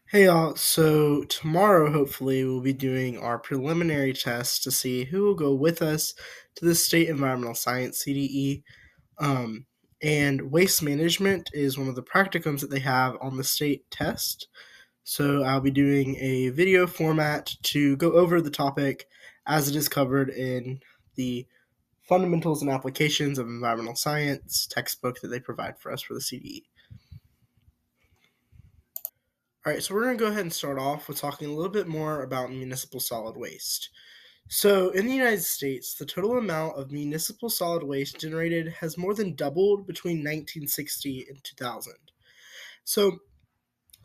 Hey y'all, so tomorrow hopefully we'll be doing our preliminary test to see who will go with us to the State Environmental Science CDE. Um, and waste management is one of the practicums that they have on the state test. So I'll be doing a video format to go over the topic as it is covered in the Fundamentals and Applications of Environmental Science textbook that they provide for us for the CDE. All right, so we're going to go ahead and start off with talking a little bit more about municipal solid waste. So, in the United States, the total amount of municipal solid waste generated has more than doubled between 1960 and 2000. So,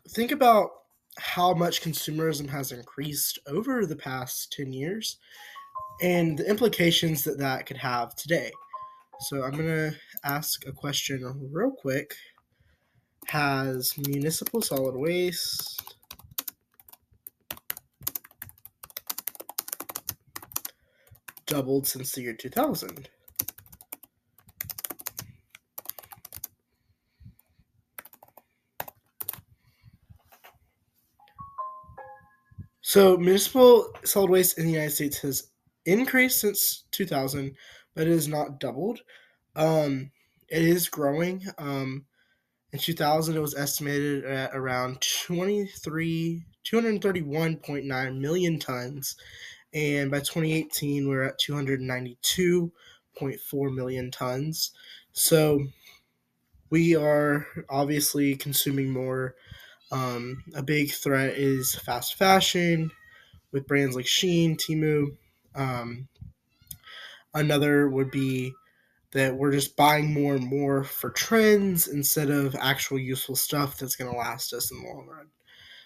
think about how much consumerism has increased over the past 10 years and the implications that that could have today. So, I'm going to ask a question real quick. Has municipal solid waste doubled since the year 2000? So, municipal solid waste in the United States has increased since 2000, but it has not doubled. It is growing. In 2000, it was estimated at around 231.9 million tons, and by 2018, we're at 292.4 million tons. So, we are obviously consuming more. A big threat is fast fashion with brands like Shein, Temu. Um, Another would be that we're just buying more and more for trends instead of actual useful stuff that's going to last us in the long run.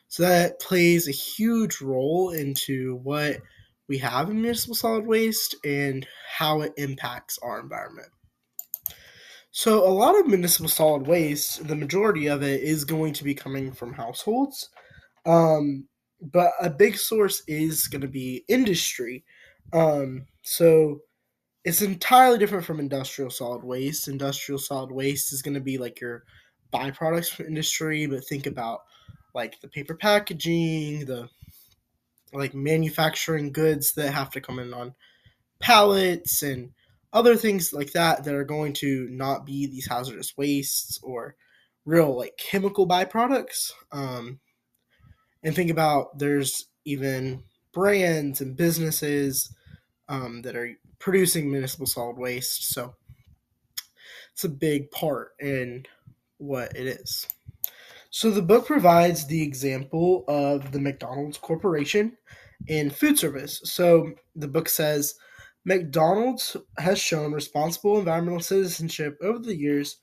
So that plays a huge role into what we have in municipal solid waste and how it impacts our environment. So, a lot of municipal solid waste, the majority of it is going to be coming from households. But a big source is going to be industry. So it's entirely different from industrial solid waste. Industrial solid waste is going to be like your byproducts from industry, but think about like the paper packaging, the like manufacturing goods that have to come in on pallets and other things like that that are going to not be these hazardous wastes or real like chemical byproducts. And think about there's even brands and businesses that are producing municipal solid waste. So it's a big part in what it is. So the book provides the example of the McDonald's Corporation in food service. So the book says McDonald's has shown responsible environmental citizenship over the years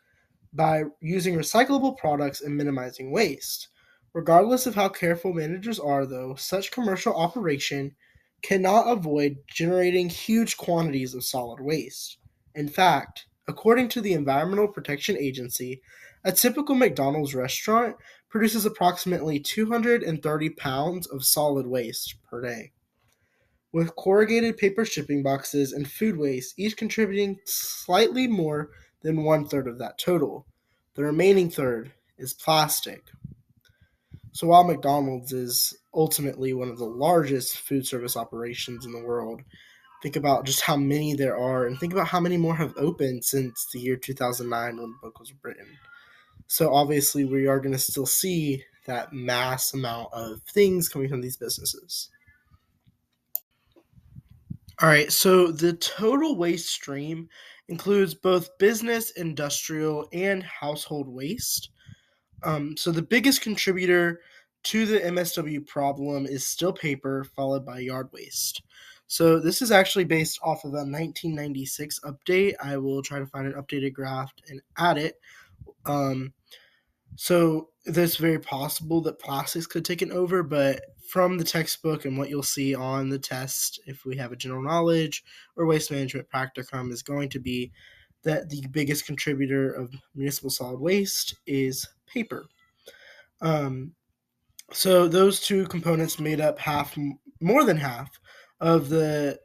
by using recyclable products and minimizing waste. Regardless of how careful managers are, though, such commercial operation cannot avoid generating huge quantities of solid waste. In fact, according to the Environmental Protection Agency, a typical McDonald's restaurant produces approximately 230 pounds of solid waste per day, with corrugated paper shipping boxes and food waste each contributing slightly more than one third of that total. The remaining third is plastic. So while McDonald's is ultimately one of the largest food service operations in the world, think about just how many there are and think about how many more have opened since the year 2009 when the book was written. So obviously, we are going to still see that mass amount of things coming from these businesses. All right, so the total waste stream includes both business, industrial, and household waste. So the biggest contributor to the MSW problem is still paper, followed by yard waste. So this is actually based off of a 1996 update. I will try to find an updated graph and add it. Um, so it's very possible that plastics could take it over, but from the textbook and what you'll see on the test, if we have a general knowledge or waste management practicum, is going to be that the biggest contributor of municipal solid waste is paper. Um, so those two components made up more than half of the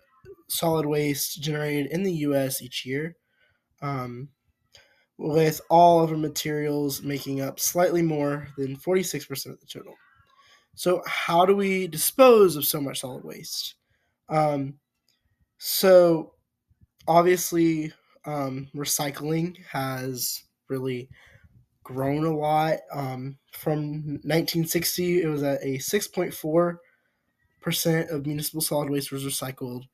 solid waste generated in the U.S. each year. Um, with all other materials making up slightly more than 46% of the total. So, how do we dispose of so much solid waste? Um, so, obviously, recycling has really grown a lot. From 1960, it was at a 6.4% of municipal solid waste was recycled,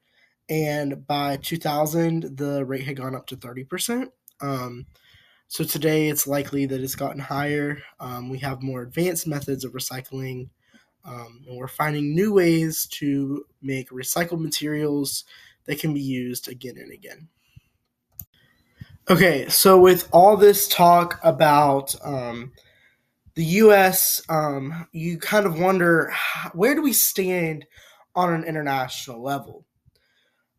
and by 2000, the rate had gone up to 30%. Um, so today, it's likely that it's gotten higher. We have more advanced methods of recycling, and we're finding new ways to make recycled materials that can be used again and again. Okay, so with all this talk about the U.S., you kind of wonder, where do we stand on an international level?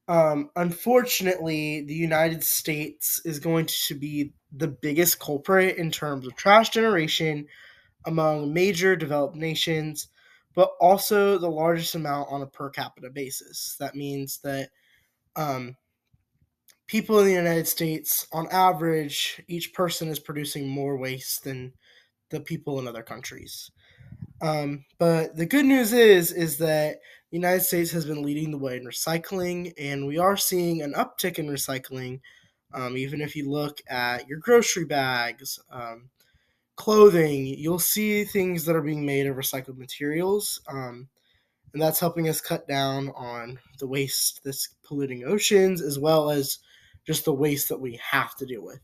Unfortunately, the United States is going to be the biggest culprit in terms of trash generation among major developed nations, but also the largest amount on a per capita basis. That means that um, people in the United States, on average, each person is producing more waste than the people in other countries. But the good news is that the United States has been leading the way in recycling, and we are seeing an uptick in recycling. Even if you look at your grocery bags, clothing, you'll see things that are being made of recycled materials, and that's helping us cut down on the waste that's polluting oceans, as well as just the waste that we have to deal with.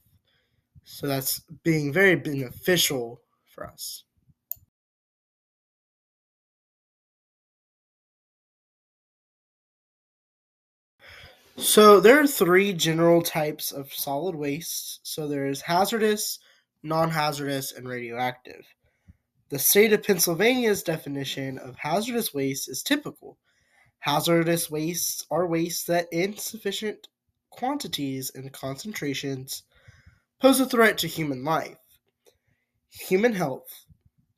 So that's being very beneficial for us. So there are three general types of solid waste. So there's hazardous, non-hazardous, and radioactive. The state of Pennsylvania's definition of hazardous waste is typical. Hazardous wastes are wastes that in sufficient quantities and concentrations pose a threat to human life, human health,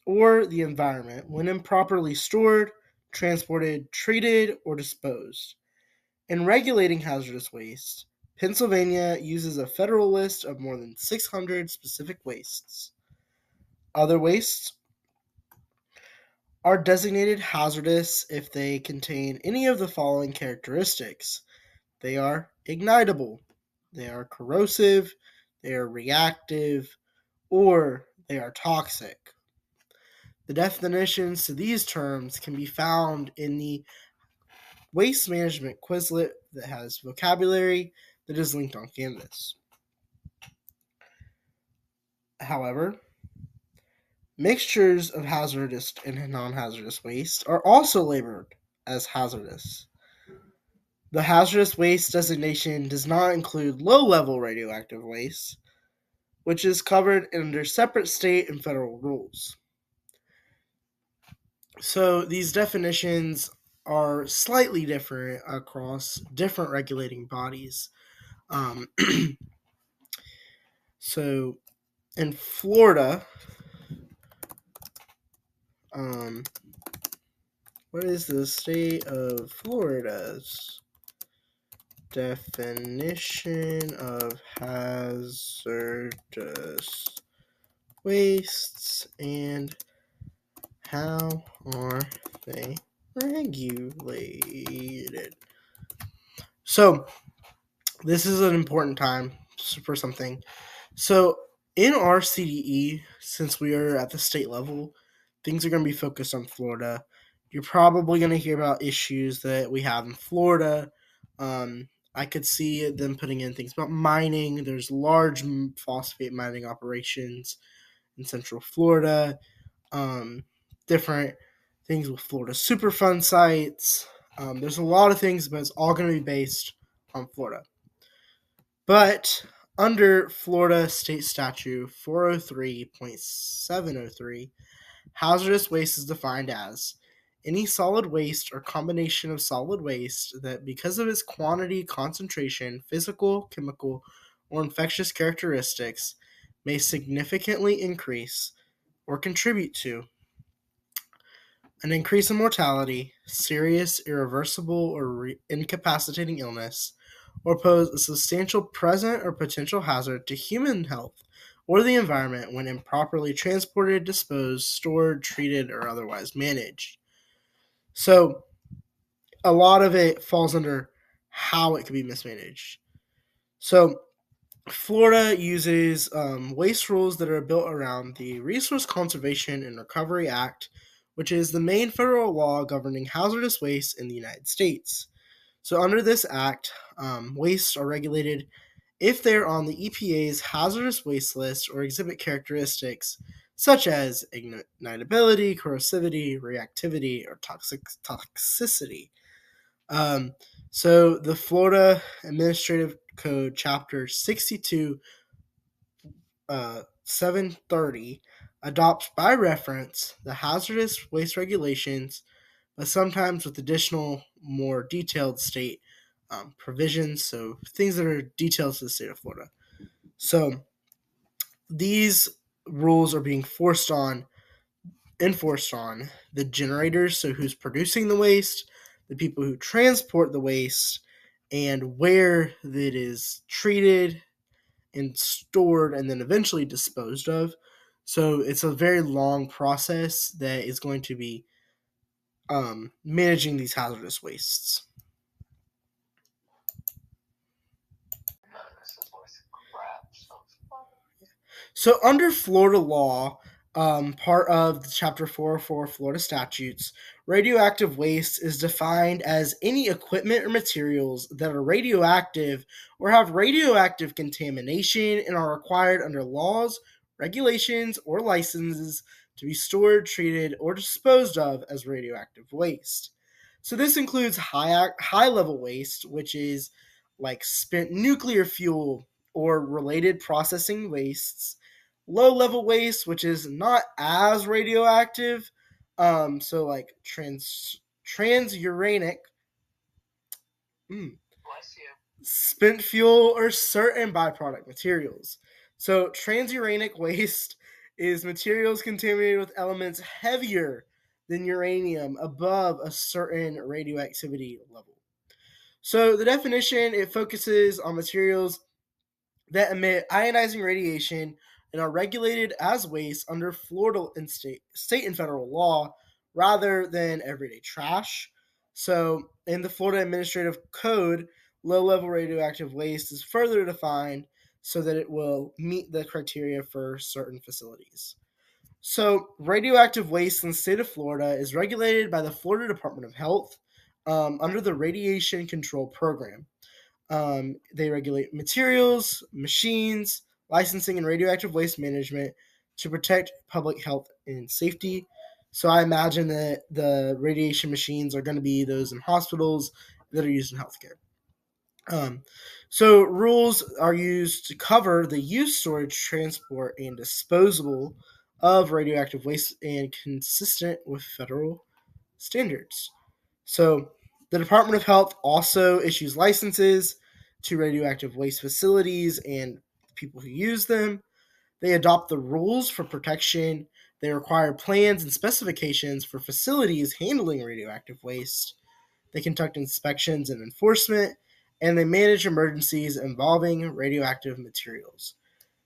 or the environment when improperly stored, transported, treated, or disposed. In regulating hazardous waste, Pennsylvania uses a federal list of more than 600 specific wastes. Other wastes are designated hazardous if they contain any of the following characteristics: they are ignitable, they are corrosive, they are reactive, or they are toxic. The definitions to these terms can be found in the Waste Management Quizlet that has vocabulary that is linked on Canvas. However, mixtures of hazardous and non-hazardous waste are also labeled as hazardous. The hazardous waste designation does not include low-level radioactive waste, which is covered under separate state and federal rules. So these definitions are slightly different across different regulating bodies. Um, so in Florida, um, what is the state of Florida's definition of hazardous wastes, and how are they regulated? So, this is an important time for something. So, in our CDE, since we are at the state level, things are going to be focused on Florida. You're probably going to hear about issues that we have in Florida. I could see them putting in things about mining. There's large phosphate mining operations in Central Florida. Different things with Florida Superfund sites. There's a lot of things, but it's all going to be based on Florida. But under Florida State Statute 403.703, hazardous waste is defined as any solid waste or combination of solid waste that, because of its quantity, concentration, physical, chemical, or infectious characteristics, may significantly increase or contribute to an increase in mortality, serious, irreversible, or incapacitating illness, or pose a substantial present or potential hazard to human health or the environment when improperly transported, disposed, stored, treated, or otherwise managed. So a lot of it falls under how it could be mismanaged. So Florida uses waste rules that are built around the Resource Conservation and Recovery Act, which is the main federal law governing hazardous waste in the United States. So, under this act, wastes are regulated if they're on the EPA's hazardous waste list or exhibit characteristics such as ignitability, corrosivity, reactivity, or toxicity. Um, so the Florida Administrative Code, Chapter 62, 730, adopts by reference the hazardous waste regulations, but sometimes with additional, more detailed state provisions. So things that are detailed to the state of Florida. So these rules are being enforced on the generators, so who's producing the waste, the people who transport the waste, and where it is treated and stored and then eventually disposed of. So it's a very long process that is going to be managing these hazardous wastes. So under Florida law, part of the Chapter 404 Florida statutes, radioactive waste is defined as any equipment or materials that are radioactive or have radioactive contamination and are required under laws, regulations, or licenses to be stored, treated, or disposed of as radioactive waste. So this includes high level waste, which is like spent nuclear fuel or related processing wastes, low level waste, which is not as radioactive, so like transuranic, spent fuel, or certain byproduct materials. So transuranic waste is materials contaminated with elements heavier than uranium above a certain radioactivity level. So the definition, it focuses on materials that emit ionizing radiation and are regulated as waste under Florida and state and federal law rather than everyday trash. So, in the Florida Administrative Code, low level radioactive waste is further defined so that it will meet the criteria for certain facilities. So, radioactive waste in the state of Florida is regulated by the Florida Department of Health under the Radiation Control Program. They regulate materials, machines, licensing, and radioactive waste management to protect public health and safety. So I imagine that the radiation machines are going to be those in hospitals that are used in healthcare. So rules are used to cover the use, storage, transport, and disposal of radioactive waste and consistent with federal standards. So the Department of Health also issues licenses to radioactive waste facilities and people who use them. They adopt the rules for protection. They require plans and specifications for facilities handling radioactive waste. They conduct inspections and enforcement, and they manage emergencies involving radioactive materials.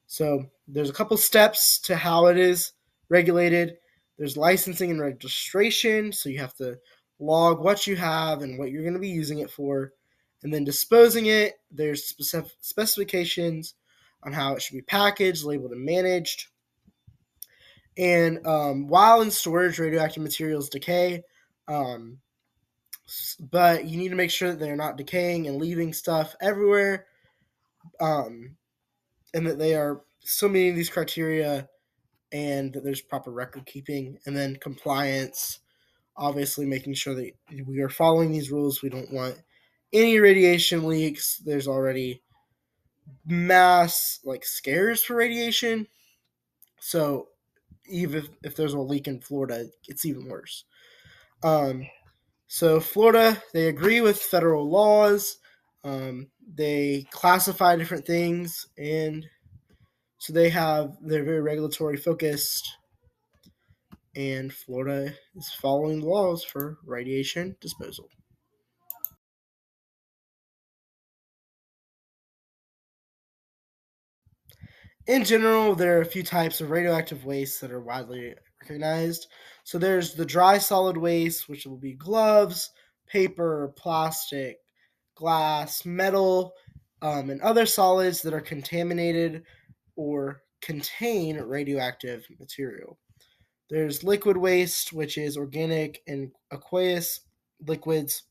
So there's a couple steps to how it is regulated. There's licensing and registration, so you have to log what you have and what you're going to be using it for. And then disposing it, there's specifications on how it should be packaged, labeled, and managed. And while in storage, radioactive materials decay, um, but you need to make sure that they're not decaying and leaving stuff everywhere, um, and that they are still meeting these criteria, and that there's proper record keeping, and then compliance. Obviously, making sure that we are following these rules. We don't want any radiation leaks. There's already mass like scares for radiation, so even if there's a leak in Florida, it's even worse. So Florida, they agree with federal laws. They classify different things, and so they're very regulatory focused. And Florida is following the laws for radiation disposal. In general, there are a few types of radioactive waste that are widely recognized. So there's the dry solid waste, which will be gloves, paper, plastic, glass, metal, and other solids that are contaminated or contain radioactive material. There's liquid waste, which is organic and aqueous liquids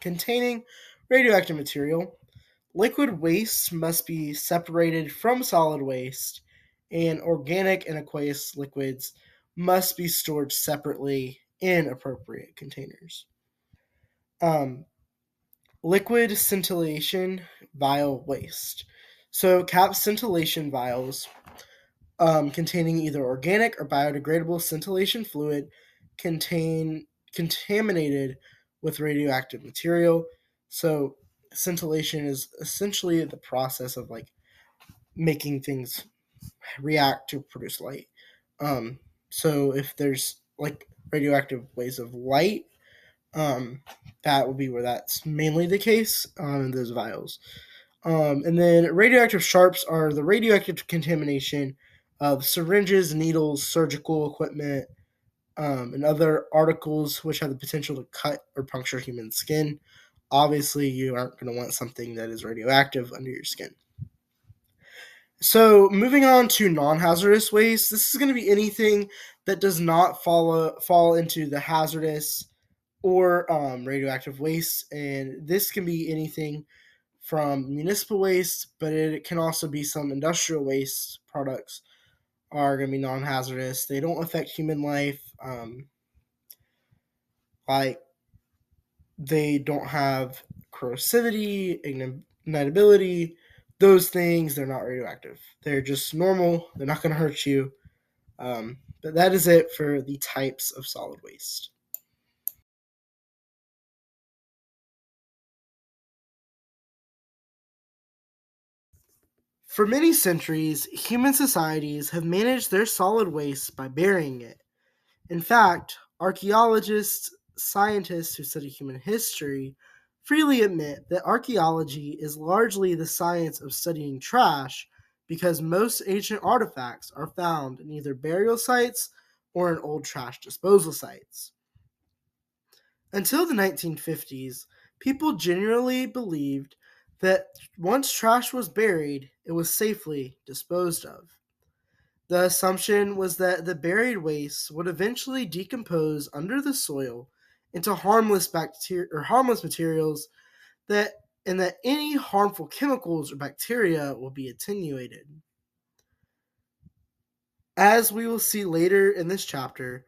containing radioactive material. Liquid waste must be separated from solid waste, and organic and aqueous liquids must be stored separately in appropriate containers. Um, Liquid scintillation vial waste. So, cap scintillation vials containing either organic or biodegradable scintillation fluid contain contaminated with radioactive material. So, scintillation is essentially the process of like making things react to produce light. So if there's like radioactive waves of light, that would be where that's mainly the case in those vials. And then radioactive sharps are the radioactive contamination of syringes, needles, surgical equipment, and other articles which have the potential to cut or puncture human skin. Obviously, you aren't going to want something that is radioactive under your skin. So, moving on to non-hazardous waste, this is going to be anything that does not fall into the hazardous or radioactive waste, and this can be anything from municipal waste, but it can also be some industrial waste products are going to be non-hazardous. They don't affect human life, like they don't have corrosivity, ignitability. Those things, they're not radioactive. They're just normal. They're not going to hurt you. But that is it for the types of solid waste. For many centuries, human societies have managed their solid waste by burying it. In fact, archaeologists, scientists who study human history, freely admit that archaeology is largely the science of studying trash because most ancient artifacts are found in either burial sites or in old trash disposal sites. Until the 1950s, people generally believed that once trash was buried, it was safely disposed of. The assumption was that the buried waste would eventually decompose under the soil into harmless bacteria or harmless materials that and that any harmful chemicals or bacteria will be attenuated. As we will see later in this chapter,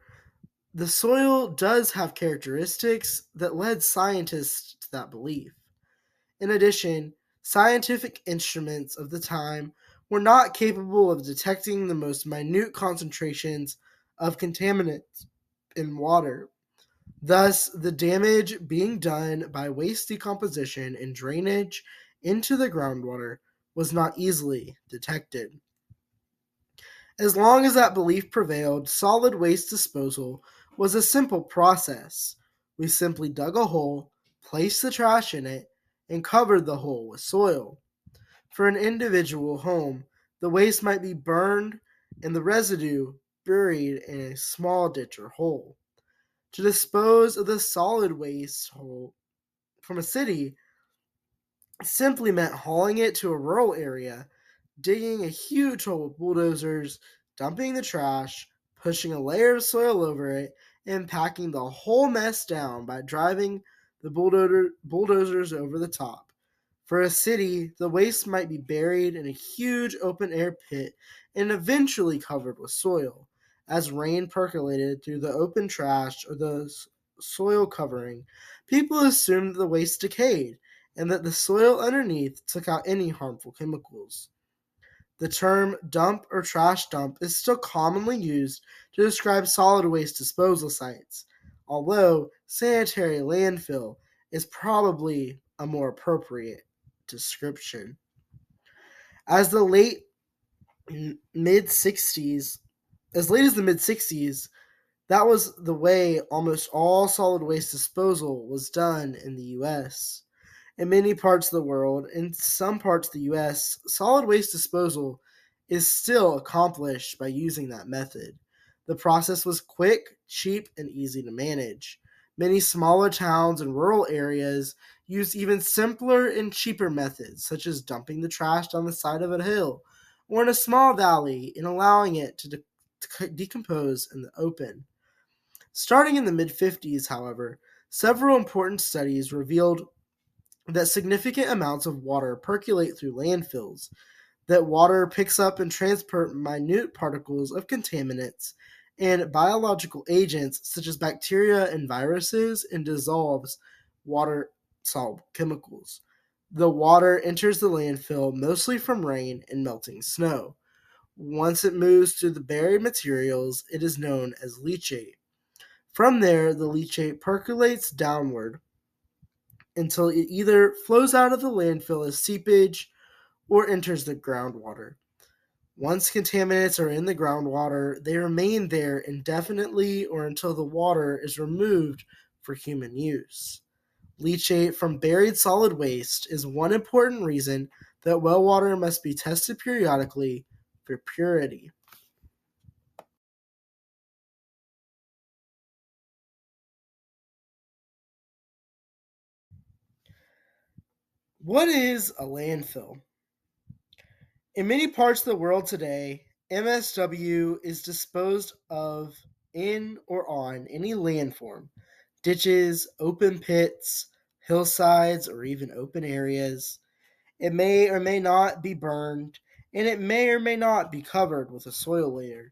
the soil does have characteristics that led scientists to that belief. In addition, scientific instruments of the time were not capable of detecting the most minute concentrations of contaminants in water. Thus, the damage being done by waste decomposition and drainage into the groundwater was not easily detected. As long as that belief prevailed, solid waste disposal was a simple process. We simply dug a hole, placed the trash in it, and covered the hole with soil. For an individual home, the waste might be burned and the residue buried in a small ditch or hole. To dispose of the solid waste hole from a city simply meant hauling it to a rural area, digging a huge hole with bulldozers, dumping the trash, pushing a layer of soil over it, and packing the whole mess down by driving the bulldozers over the top. For a city, the waste might be buried in a huge open air pit and eventually covered with soil. As rain percolated through the open trash or the soil covering, people assumed the waste decayed and that the soil underneath took out any harmful chemicals. The term dump or trash dump is still commonly used to describe solid waste disposal sites, although sanitary landfill is probably a more appropriate description. As the late mid 60s, as late as the mid 60s, that was the way almost all solid waste disposal was done in the US. In many parts of the world, in some parts of the US, solid waste disposal is still accomplished by using that method. The process was quick, cheap, and easy to manage. Many smaller towns and rural areas used even simpler and cheaper methods, such as dumping the trash down the side of a hill or in a small valley and allowing it to decompose in the open. Starting in the mid 50s, however, several important studies revealed that significant amounts of water percolate through landfills, that water picks up and transport minute particles of contaminants and biological agents such as bacteria and viruses and dissolves water soluble chemicals. The water enters the landfill mostly from rain and melting snow. Once it moves through the buried materials, it is known as leachate. From there, the leachate percolates downward until it either flows out of the landfill as seepage or enters the groundwater. Once contaminants are in the groundwater, they remain there indefinitely or until the water is removed for human use. Leachate from buried solid waste is one important reason that well water must be tested periodically for purity. What is a landfill? In many parts of the world today, MSW is disposed of in or on any landform, ditches, open pits, hillsides, or even open areas. It may or may not be burned, and it may or may not be covered with a soil layer.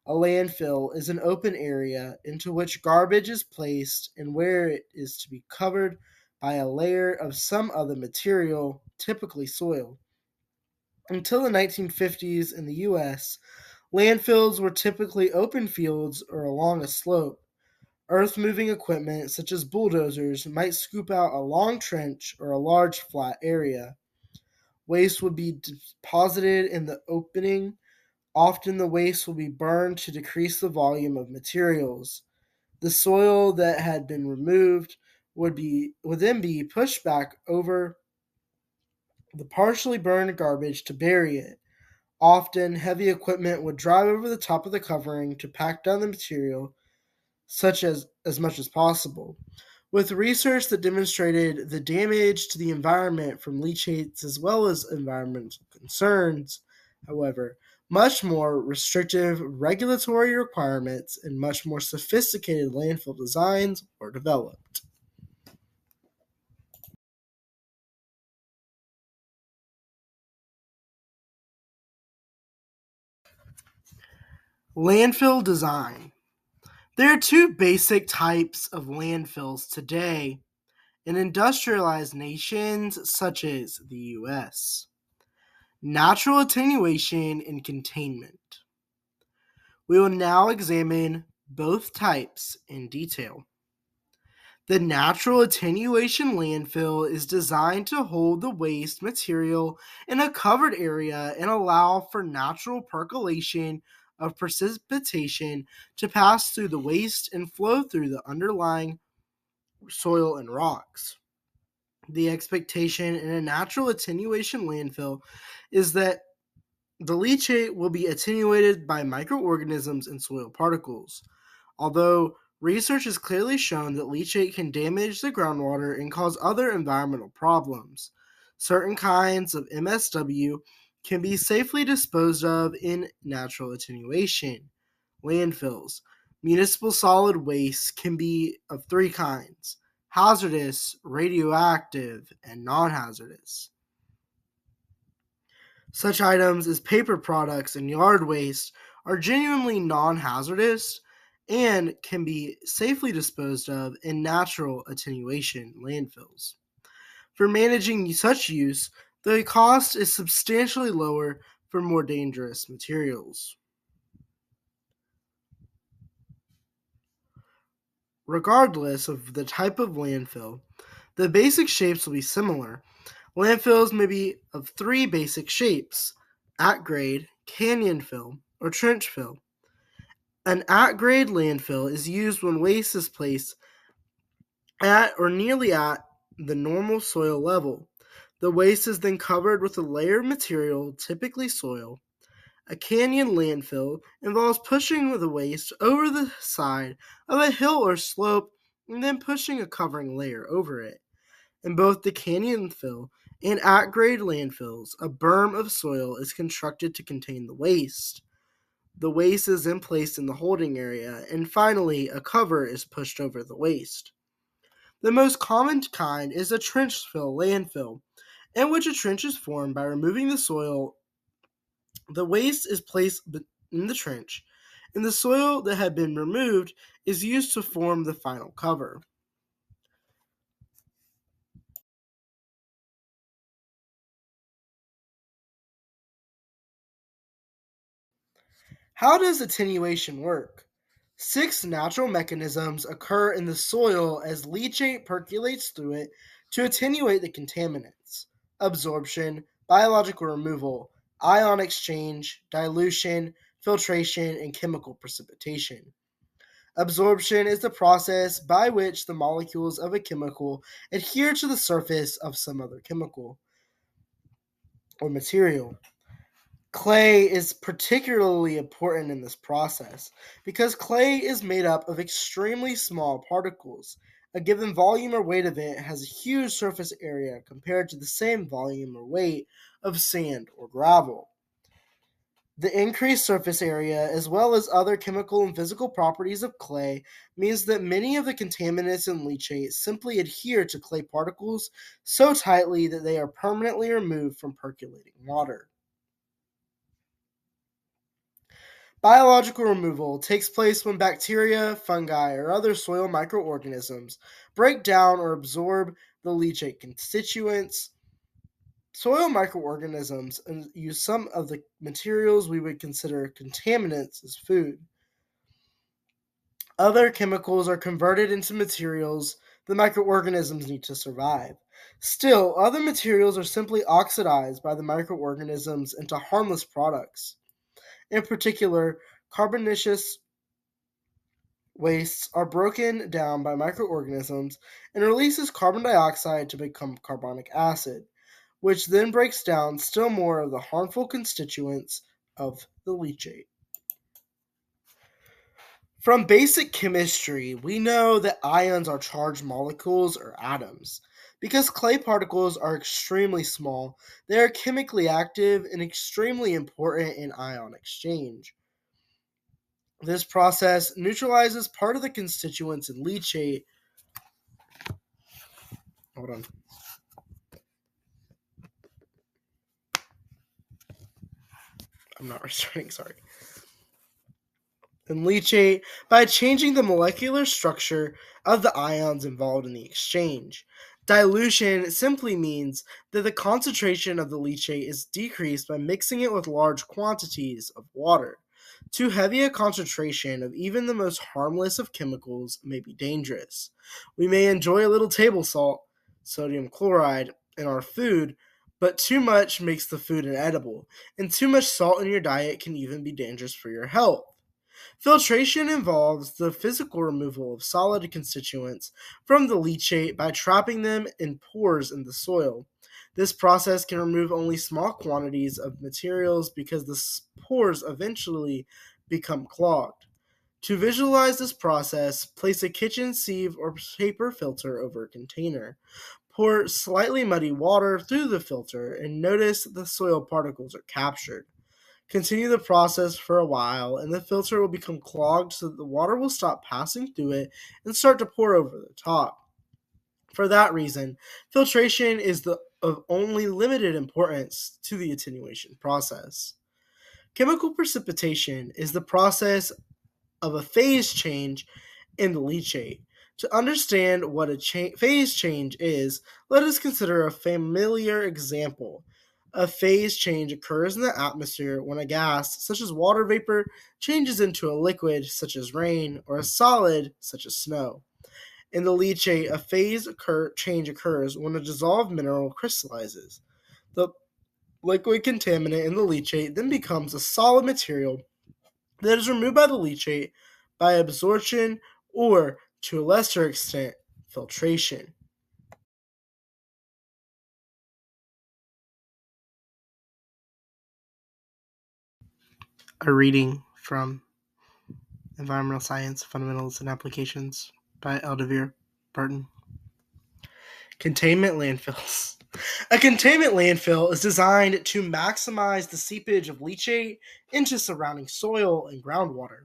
A landfill is an open area into which garbage is placed and where it is to be covered by a layer of some other material, typically soil. Until the 1950s in the US, landfills were typically open fields or along a slope. Earth moving equipment, such as bulldozers, might scoop out a long trench or a large flat area. Waste would be deposited in the opening. Often the waste will be burned to decrease the volume of materials. The soil that had been removed would then be pushed back over the partially burned garbage to bury it. Often, heavy equipment would drive over the top of the covering to pack down the material, such as much as possible. With research that demonstrated the damage to the environment from leachates as well as environmental concerns, however, much more restrictive regulatory requirements and much more sophisticated landfill designs were developed. Landfill design. There are two basic types of landfills today in industrialized nations such as the US: natural attenuation and containment. We will now examine both types in detail. The natural attenuation landfill is designed to hold the waste material in a covered area and allow for natural percolation of precipitation to pass through the waste and flow through the underlying soil and rocks. The expectation in a natural attenuation landfill is that the leachate will be attenuated by microorganisms and soil particles. Although research has clearly shown that leachate can damage the groundwater and cause other environmental problems, certain kinds of MSW can be safely disposed of in natural attenuation landfills. Municipal solid waste can be of three kinds: hazardous, radioactive, and non hazardous. Such items as paper products and yard waste are genuinely non hazardous and can be safely disposed of in natural attenuation landfills. For managing such use, the cost is substantially lower for more dangerous materials. Regardless of the type of landfill, the basic shapes will be similar. Landfills may be of three basic shapes: at grade, canyon fill, or trench fill. An at grade landfill is used when waste is placed at or nearly at the normal soil level. The waste is then covered with a layer of material, typically soil. A canyon landfill involves pushing the waste over the side of a hill or slope and then pushing a covering layer over it. In both the canyon fill and at grade landfills, a berm of soil is constructed to contain the waste. The waste is then placed in the holding area, and finally, a cover is pushed over the waste. The most common kind is a trench fill landfill, in which a trench is formed by removing the soil. The waste is placed in the trench, and the soil that had been removed is used to form the final cover. How does attenuation work? 6 natural mechanisms occur in the soil as leachate percolates through it to attenuate the contaminants: absorption, biological removal, ion exchange, dilution, filtration, and chemical precipitation. Absorption is the process by which the molecules of a chemical adhere to the surface of some other chemical or material. Clay is particularly important in this process because clay is made up of extremely small particles. A given volume or weight of it has a huge surface area compared to the same volume or weight of sand or gravel. The increased surface area, as well as other chemical and physical properties of clay, means that many of the contaminants in leachate simply adhere to clay particles so tightly that they are permanently removed from percolating water. Biological removal takes place when bacteria, fungi, or other soil microorganisms break down or absorb the leachate constituents. Soil microorganisms use some of the materials we would consider contaminants as food. Other chemicals are converted into materials the microorganisms need to survive. Still, other materials are simply oxidized by the microorganisms into harmless products. In particular, carbonaceous wastes are broken down by microorganisms and releases carbon dioxide to become carbonic acid, which then breaks down still more of the harmful constituents of the leachate. From basic chemistry, we know that ions are charged molecules or atoms. Because clay particles are extremely small, they are chemically active and extremely important in ion exchange. This process neutralizes part of the constituents in leachate. Hold on. I'm not restarting, sorry. And leachate by changing the molecular structure of the ions involved in the exchange. Dilution simply means that the concentration of the leachate is decreased by mixing it with large quantities of water. Too heavy a concentration of even the most harmless of chemicals may be dangerous. We may enjoy a little table salt, sodium chloride, in our food, but too much makes the food inedible, and too much salt in your diet can even be dangerous for your health. Filtration involves the physical removal of solid constituents from the leachate by trapping them in pores in the soil. This process can remove only small quantities of materials because the pores eventually become clogged. To visualize this process, place a kitchen sieve or paper filter over a container. Pour slightly muddy water through the filter and notice the soil particles are captured. Continue the process for a while, and the filter will become clogged so that the water will stop passing through it and start to pour over the top. For that reason, filtration is of only limited importance to the attenuation process. Chemical precipitation is the process of a phase change in the leachate. To understand what a phase change is, let us consider a familiar example. A phase change occurs in the atmosphere when a gas, such as water vapor, changes into a liquid, such as rain, or a solid, such as snow. In the leachate, a phase change occurs when a dissolved mineral crystallizes. The liquid contaminant in the leachate then becomes a solid material that is removed by the leachate by absorption or, to a lesser extent, filtration. a reading from Environmental Science Fundamentals and Applications by DeVere Burton. Containment landfills. A containment landfill is designed to maximize the seepage of leachate into surrounding soil and groundwater.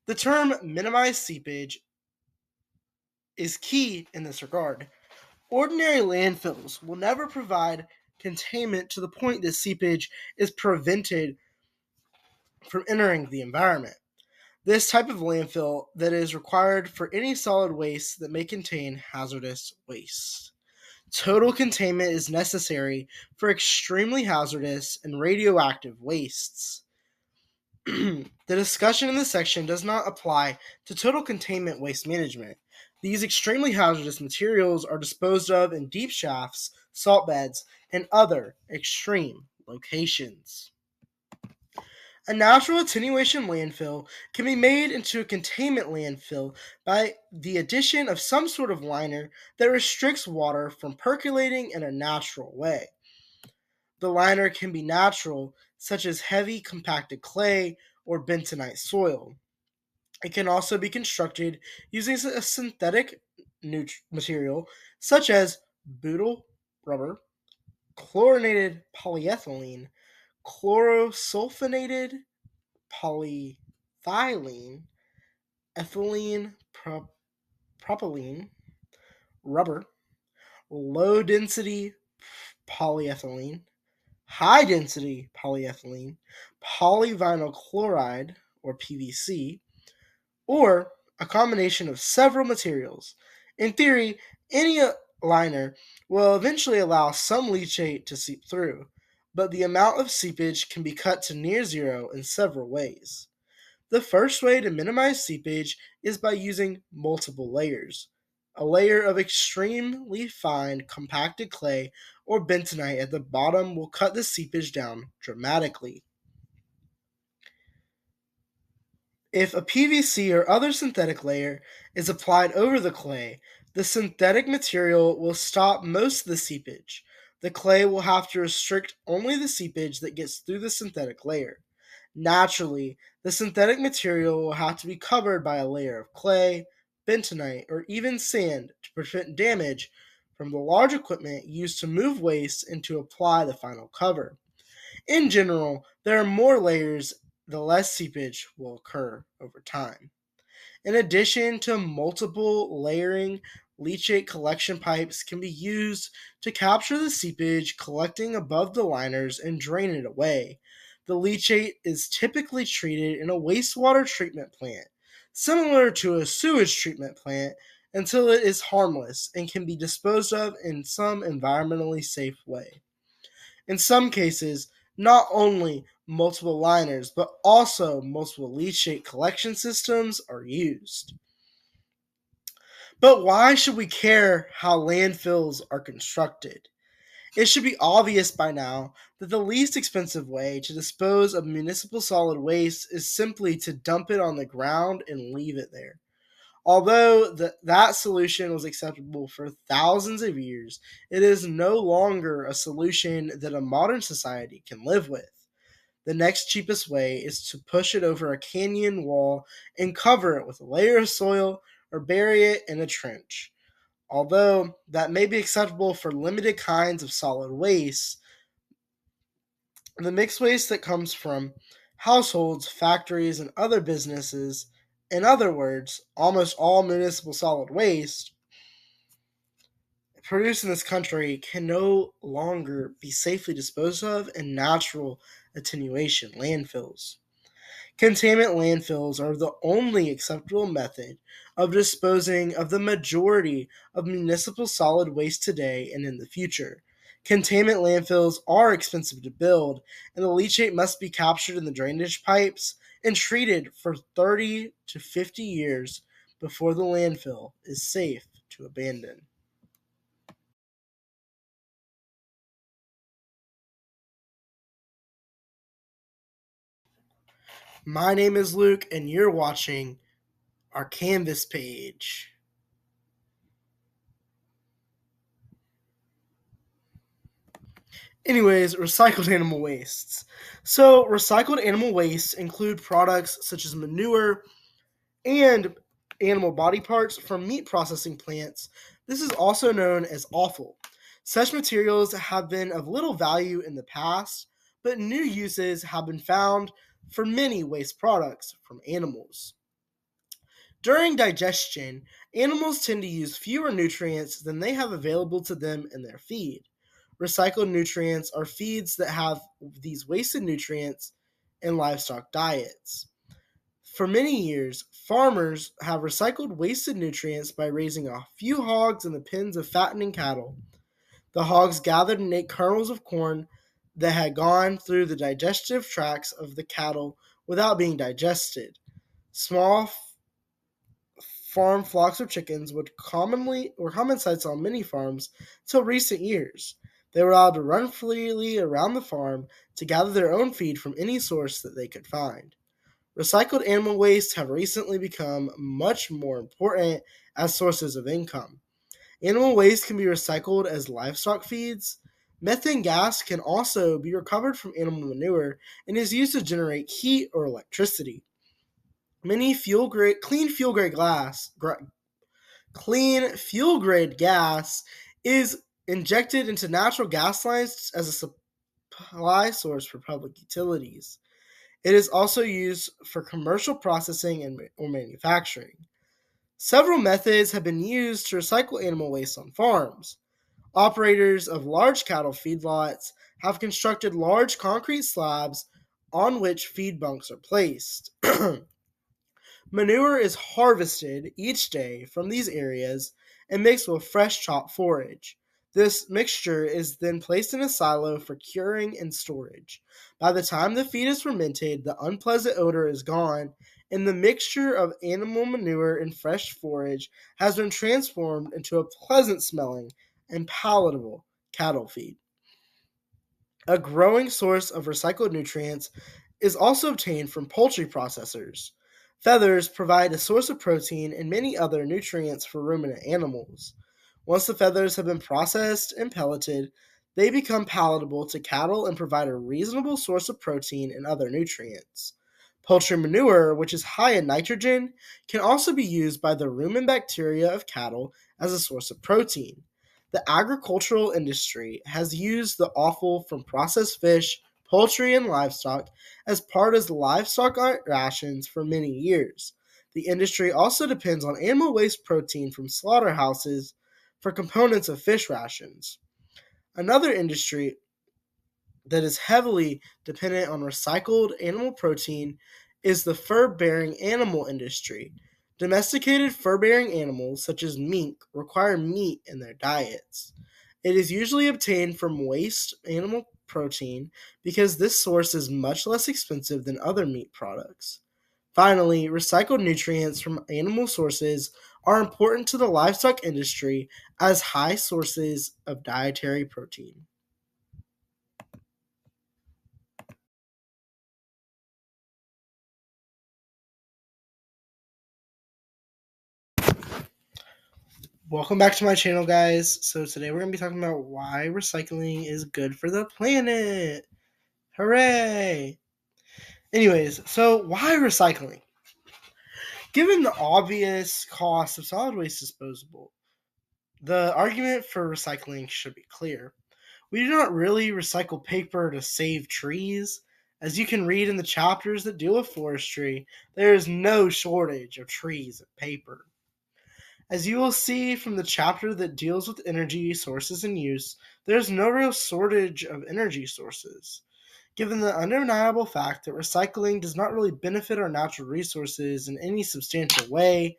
The term minimize seepage is key in this regard. Ordinary landfills will never provide containment to the point that seepage is prevented from entering the environment. This type of landfill that is required for any solid waste that may contain hazardous waste. Total containment is necessary for extremely hazardous and radioactive wastes. The discussion in this section does not apply to total containment waste management. These extremely hazardous materials are disposed of in deep shafts, salt beds, and other extreme locations. A natural attenuation landfill can be made into a containment landfill by the addition of some sort of liner that restricts water from percolating in a natural way. The liner can be natural, such as heavy compacted clay or bentonite soil. It can also be constructed using a synthetic material, such as butyl rubber, chlorinated polyethylene, chlorosulfonated polyethylene, ethylene propylene, rubber, low density polyethylene, high density polyethylene, polyvinyl chloride or PVC, or a combination of several materials. In theory, any liner will eventually allow some leachate to seep through, but the amount of seepage can be cut to near zero in several ways. The first way to minimize seepage is by using multiple layers. A layer of extremely fine compacted clay or bentonite at the bottom will cut the seepage down dramatically. If a PVC or other synthetic layer is applied over the clay, the synthetic material will stop most of the seepage. The clay will have to restrict only the seepage that gets through the synthetic layer. Naturally, the synthetic material will have to be covered by a layer of clay, bentonite, or even sand to prevent damage from the large equipment used to move waste and to apply the final cover. In general, there are more layers, the less seepage will occur over time. In addition to multiple layering, leachate collection pipes can be used to capture the seepage collecting above the liners and drain it away. The leachate is typically treated in a wastewater treatment plant, similar to a sewage treatment plant, until it is harmless and can be disposed of in some environmentally safe way. In some cases, not only multiple liners, but also multiple leachate collection systems are used. But why should we care how landfills are constructed? It should be obvious by now that the least expensive way to dispose of municipal solid waste is simply to dump it on the ground and leave it there. Although that solution was acceptable for thousands of years, it is no longer a solution that a modern society can live with. The next cheapest way is to push it over a canyon wall and cover it with a layer of soil or bury it in a trench. Although that may be acceptable for limited kinds of solid waste, the mixed waste that comes from households, factories, and other businesses, in other words, almost all municipal solid waste produced in this country, can no longer be safely disposed of in natural attenuation landfills. Containment landfills are the only acceptable method of disposing of the majority of municipal solid waste today and in the future. Containment landfills are expensive to build, and the leachate must be captured in the drainage pipes and treated for 30 to 50 years before the landfill is safe to abandon. My name is Luke, and you're watching our Canvas page. Anyways, recycled animal wastes. So, recycled animal wastes include products such as manure and animal body parts from meat processing plants. This is also known as offal. Such materials have been of little value in the past, but new uses have been found for many waste products from animals. During digestion, animals tend to use fewer nutrients than they have available to them in their feed. Recycled nutrients are feeds that have these wasted nutrients in livestock diets. For many years, farmers have recycled wasted nutrients by raising a few hogs in the pens of fattening cattle. The hogs gathered and ate kernels of corn that had gone through the digestive tracts of the cattle without being digested. Small farm flocks of chickens were common sights on many farms till recent years. They were allowed to run freely around the farm to gather their own feed from any source that they could find. Recycled animal waste have recently become much more important as sources of income. Animal waste can be recycled as livestock feeds. Methane gas can also be recovered from animal manure and is used to generate heat or electricity. Many clean fuel grade gas is injected into natural gas lines as a supply source for public utilities. It is also used for commercial processing or manufacturing. Several methods have been used to recycle animal waste on farms. Operators of large cattle feedlots have constructed large concrete slabs on which feed bunks are placed. Manure is harvested each day from these areas and mixed with fresh chopped forage. This mixture is then placed in a silo for curing and storage. By the time the feed is fermented, the unpleasant odor is gone, and the mixture of animal manure and fresh forage has been transformed into a pleasant smelling and palatable cattle feed. A growing source of recycled nutrients is also obtained from poultry processors. Feathers provide a source of protein and many other nutrients for ruminant animals. Once the feathers have been processed and pelleted, they become palatable to cattle and provide a reasonable source of protein and other nutrients. Poultry manure, which is high in nitrogen, can also be used by the rumen bacteria of cattle as a source of protein. The agricultural industry has used the offal from processed fish, poultry, and livestock as part of livestock rations for many years. The industry also depends on animal waste protein from slaughterhouses for components of fish rations. Another industry that is heavily dependent on recycled animal protein is the fur-bearing animal industry. Domesticated fur-bearing animals, such as mink, require meat in their diets. It is usually obtained from waste animal protein because this source is much less expensive than other meat products. Finally, recycled nutrients from animal sources are important to the livestock industry as high sources of dietary protein. Welcome back to my channel, guys. So today we're going to be talking about why recycling is good for the planet. Hooray! Anyways, so why recycling? Given the obvious cost of solid waste disposal, the argument for recycling should be clear. We do not really recycle paper to save trees. As you can read in the chapters that deal with forestry, there is no shortage of trees and paper. As you will see from the chapter that deals with energy sources and use, there is no real shortage of energy sources. Given the undeniable fact that recycling does not really benefit our natural resources in any substantial way,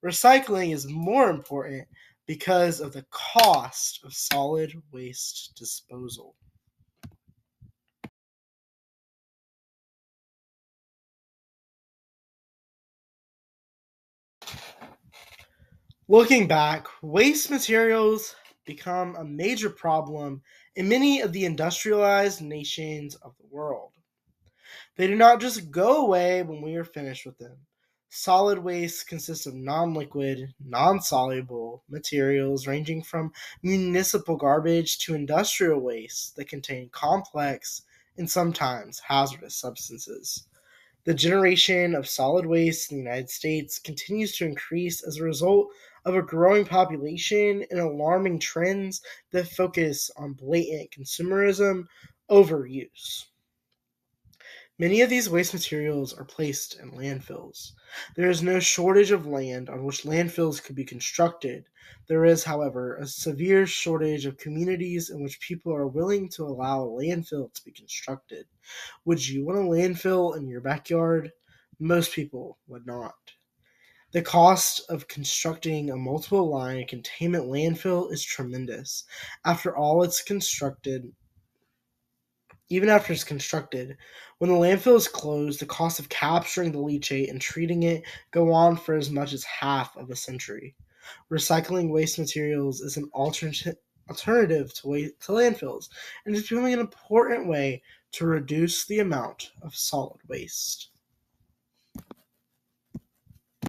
recycling is more important because of the cost of solid waste disposal. Looking back, waste materials become a major problem in many of the industrialized nations of the world. They do not just go away when we are finished with them. Solid waste consists of non-liquid, non-soluble materials ranging from municipal garbage to industrial waste that contain complex and sometimes hazardous substances. The generation of solid waste in the United States continues to increase as a result of a growing population and alarming trends that focus on blatant consumerism overuse. Many of these waste materials are placed in landfills. There is no shortage of land on which landfills could be constructed. There is, however, a severe shortage of communities in which people are willing to allow a landfill to be constructed. Would you want a landfill in your backyard? Most people would not. The cost of constructing a multiple line containment landfill is tremendous. After all, it's constructed Even after it's constructed, when the landfill is closed, the cost of capturing the leachate and treating it go on for as much as half of a century. Recycling waste materials is an alternative to landfills and is becoming an important way to reduce the amount of solid waste.